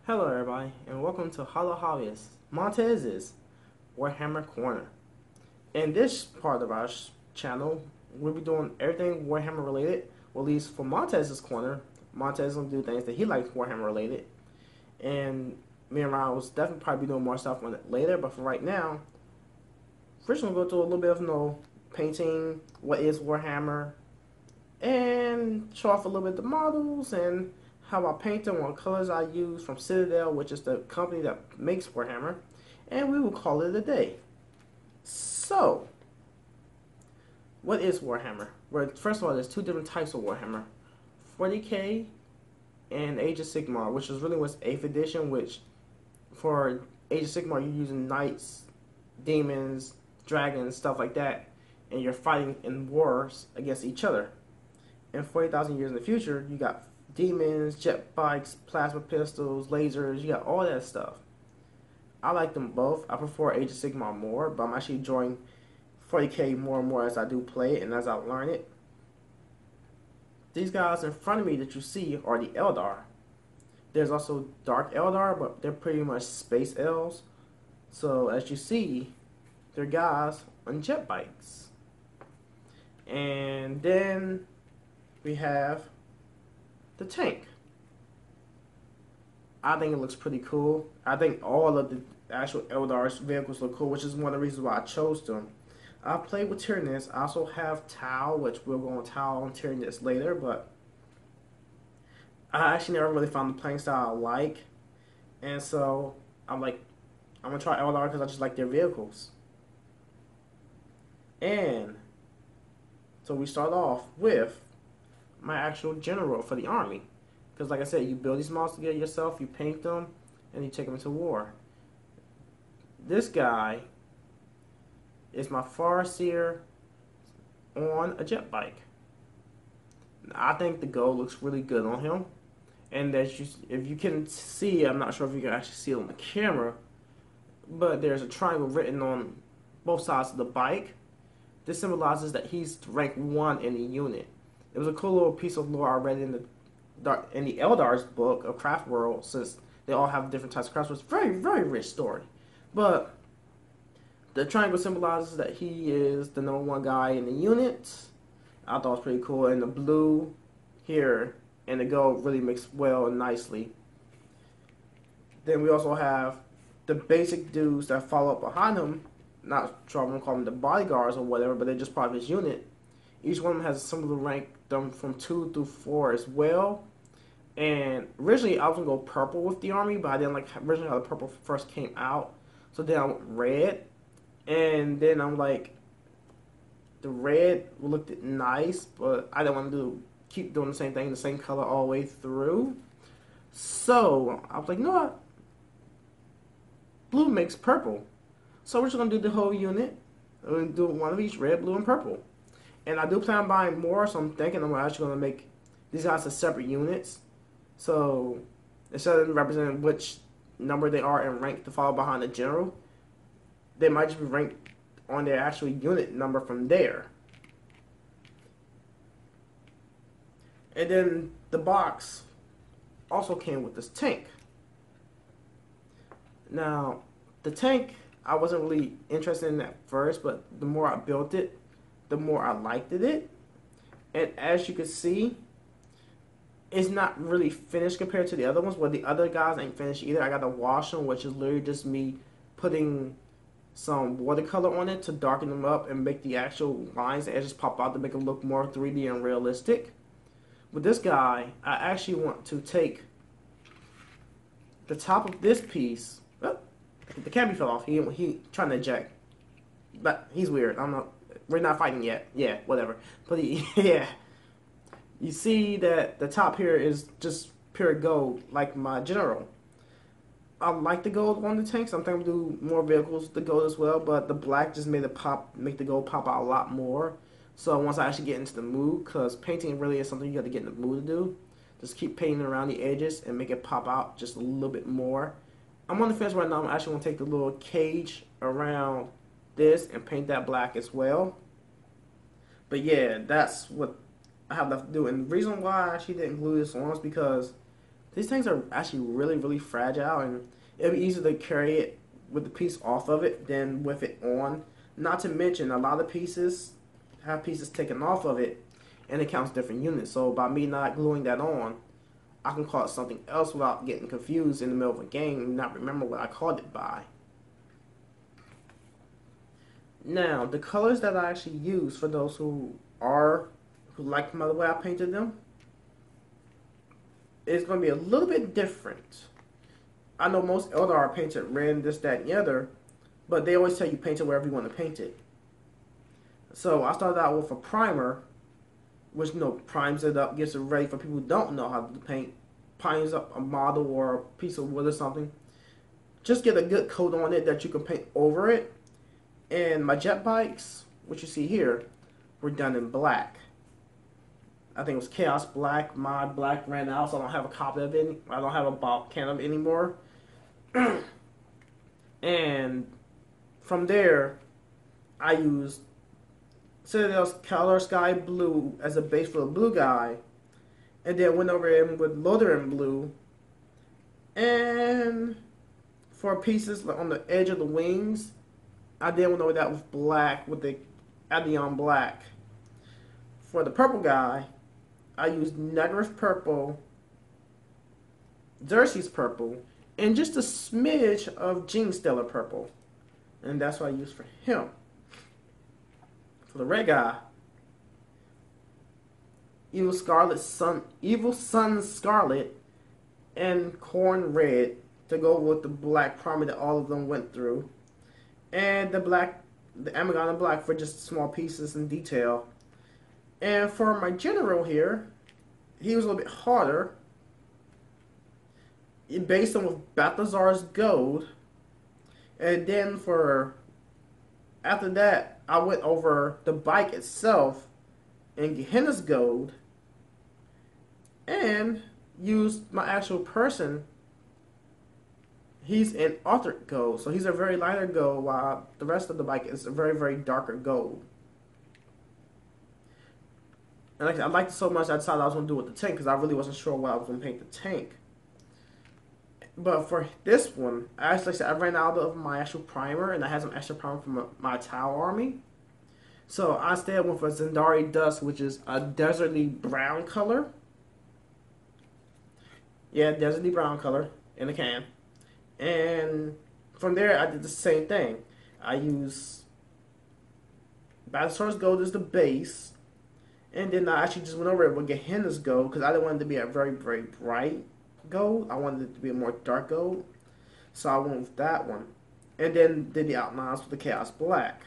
Hello everybody, and welcome to Hollow Hobbyist, Montez's Warhammer Corner. In this part of our channel, we'll be doing everything Warhammer related, well, at least for Montez's Corner. Montez will do things that he likes Warhammer related, and me and Ryan will definitely probably be doing more stuff on it later, but for right now, first we're going to go through a little bit of painting, what is Warhammer, and show off a little bit of the models and how I paint them, what colors I use from Citadel, which is the company that makes Warhammer, and we will call it a day. So, what is Warhammer? Well, first of all, there's two different types of Warhammer, 40k and Age of Sigmar, which is really what's 8th edition, which for Age of Sigmar you're using knights, demons, dragons, stuff like that, and you're fighting in wars against each other. In 40,000 years in the future, you got demons, jet bikes, plasma pistols, lasers, you got all that stuff. I like them both. I prefer Age of Sigmar more, but I'm actually enjoying 40k more and more as I do play it and as I learn it. These guys in front of me that you see are the Eldar. There's also Dark Eldar, but they're pretty much space elves. So as you see, they're guys on jet bikes. And then we have the tank. I think it looks pretty cool. I think all of the actual Eldar's vehicles look cool, which is one of the reasons why I chose them. I played with Tyrannus. I also have Tau, which we'll go on Tau on Tyrannus later, but I actually never really found the playing style I like. And so I'm like, I'm going to try Eldar because I just like their vehicles. And so we start off with my actual general for the army, because like I said, you build these models together yourself, you paint them, and you take them into war. This guy is my Farseer on a jet bike. I think the gold looks really good on him, and that if you can see, I'm not sure if you can actually see it on the camera, but there's a triangle written on both sides of the bike. This symbolizes that he's rank 1 in the unit. It was a cool little piece of lore I read in the Eldar's book of Craft World, since they all have different types of crafts. It's a very, very rich story. But the triangle symbolizes that he is the #1 guy in the unit. I thought it was pretty cool. And the blue here and the gold really mix well and nicely. Then we also have the basic dudes that follow up behind him. Not sure I'm going to call them the bodyguards or whatever, but they're just part of his unit. Each one of them has some of the rank them from 2 through 4 as well. And originally I was going to go purple with the army, but I didn't like originally how the purple first came out. So then I went red. And then I'm like, the red looked nice, but I didn't want to keep doing the same thing, the same color all the way through. So I was like, you know what? Blue makes purple. So we're just going to do the whole unit. We're going to do one of each, red, blue, and purple. And I do plan on buying more, so I'm thinking I'm actually going to make these guys as separate units. So instead of representing which number they are in rank to follow behind the general, they might just be ranked on their actual unit number from there. And then the box also came with this tank. Now, the tank, I wasn't really interested in at first, but the more I built it, the more I liked it. And as you can see, it's not really finished compared to the other ones. Well, the other guys ain't finished either. I got to wash them, which is literally just me putting some watercolor on it to darken them up and make the actual lines and edges pop out to make them look more 3D and realistic. With this guy, I actually want to take the top of this piece. Oh, the cabby fell off. He trying to eject, but he's weird. I'm not. We're not fighting yet. Yeah, whatever. But yeah, you see that the top here is just pure gold, like my general. I like the gold on the tanks. I'm thinking we'll do more vehicles with the gold as well, but the black just made make the gold pop out a lot more. So once I actually get into the mood, because painting really is something you got to get in the mood to do, just keep painting around the edges and make it pop out just a little bit more. I'm on the fence right now. I'm actually going to take the little cage around this and paint that black as well. But yeah, that's what I have left to do. And the reason why I actually didn't glue this on is because These things are actually really, really fragile, and it'll be easier to carry it with the piece off of it than with it on. Not to mention, a lot of pieces have pieces taken off of it, and it counts different units. So by me not gluing that on, I can call it something else without getting confused in the middle of a game and not remember what I called it by. Now, the colors that I actually use for those who like the way I painted them, is going to be a little bit different. I know most Eldar are painted red, this, that, and the other, but they always tell you paint it wherever you want to paint it. So I started out with a primer, which primes it up, gets it ready for people who don't know how to paint, primes up a model or a piece of wood or something. Just get a good coat on it that you can paint over it. And my jet bikes, which you see here, were done in black. I think it was Chaos Black. My black ran out, so I don't have a copy of it. I don't have a bottle can of it anymore. And from there, I used Citadel's Color Sky Blue as a base for the blue guy, and then went over him with Lothering Blue. And for pieces on the edge of the wings, I then went over that with black, with the Adeon Black. For the purple guy, I used Negative Purple, Xerxes Purple, and just a smidge of Stellar Purple. And that's what I used for him. For the red guy, Evil Sun Scarlet, and Corn Red to go with the black primer that all of them went through. And the Amazon Black for just small pieces and detail. And for my general here, he was a little bit harder. Based on with Balthazar's Gold. And then after that, I went over the bike itself in Gehenna's Gold. And used my actual person. He's in Arthuric Gold. So he's a very lighter gold, while the rest of the bike is a very, very darker gold. And I liked it so much, I decided I was going to do it with the tank, because I really wasn't sure what I was going to paint the tank. But for this one, I ran out of my actual primer, and I had some extra primer from my Tau army. So I instead went for Zendari Dust, which is a deserty brown color. Yeah, deserty brown color in a can. And from there, I did the same thing. I used Balthazar's Gold as the base. And then I actually just went over it with Gehenna's Gold, because I didn't want it to be a very, very bright gold. I wanted it to be a more dark gold. So I went with that one. And then did the outlines with the Chaos Black.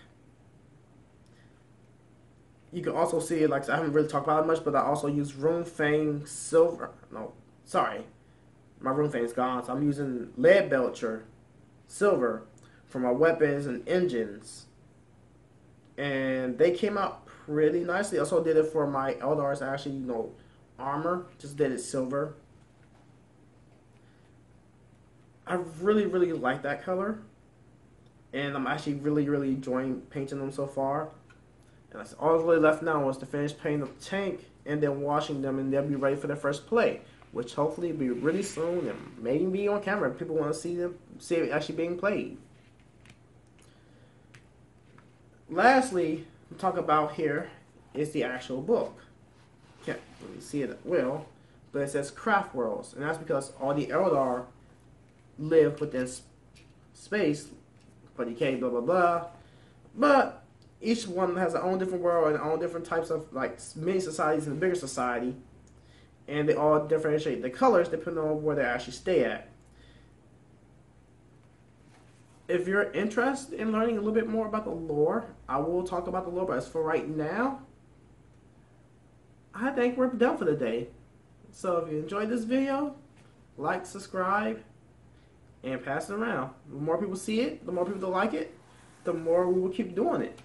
You can also see, like I haven't really talked about it much, but I also used Rune Fang Silver. No, sorry. My Rune Fang's gone. So I'm using Lead Belcher Silver for my weapons and engines. And they came out pretty nicely. I also did it for my Eldar's actually, armor. Just did it silver. I really, really like that color. And I'm actually really, really enjoying painting them so far. And that's all that's really left now is to finish painting the tank and then washing them, and they'll be ready for their first play, which hopefully will be really soon and maybe be on camera. People want to see it actually being played. Lastly, we'll talk about here is the actual book. Can't really see it well, but it says Craft Worlds, and that's because all the Eldar live within space, but you can't blah blah blah. But each one has their own different world and their own different types of mini societies and a bigger society, and they all differentiate the colors depending on where they actually stay at. If you're interested in learning a little bit more about the lore, I will talk about the lore, but as for right now, I think we're done for the day. So if you enjoyed this video, like, subscribe, and pass it around. The more people see it, the more people that like it, the more we will keep doing it.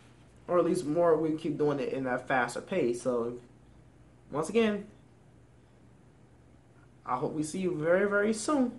Or at least more we can keep doing it in a faster pace. So, once again, I hope we see you very, very soon.